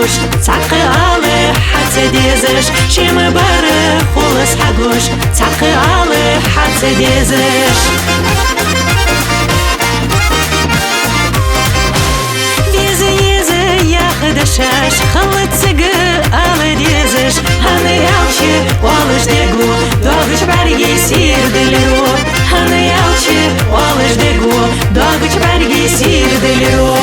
حقوش تعقي على حتى ديزش شي مبارك خلص حقوش تعقي على حتى ديزش خدشاش خلت سقى على ديزش هنا يالشي والش دقو دوغش برقي سير دلرو هنا يالشي والش دقو دوغش برقي سير دلرو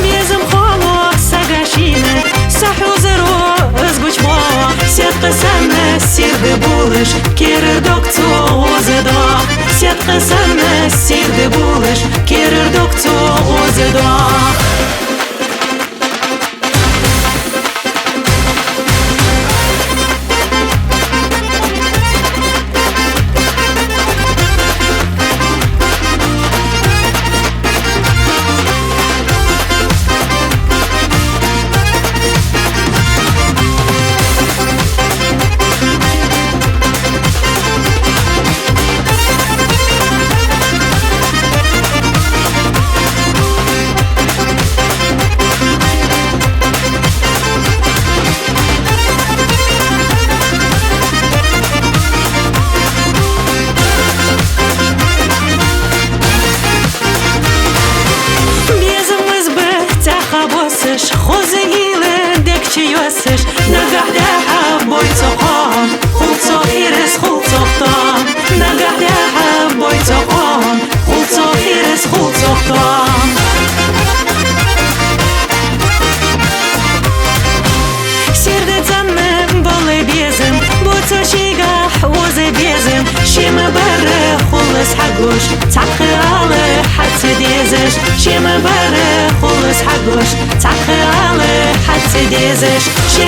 بيزم خالو سقاشينة صحو زرو ازقوش بوا سيق سنة سير دبولش كير دوكتو وزدوا سيق سنة سير دبولش كير دوكتو وزدوا خوزگیل دکچی یوسش نگهده بای تقام خوب تو خیرس خوب تختام نگهده بای تقام خوب تو خیرس خوب تختام سیرده تنم باله بیزم با تو شیگه وزه بیزم شیم بره خلص حقوش تعقی على حتى ديزش شیم بره خلص حقوش تعقي على حتى ديزش شي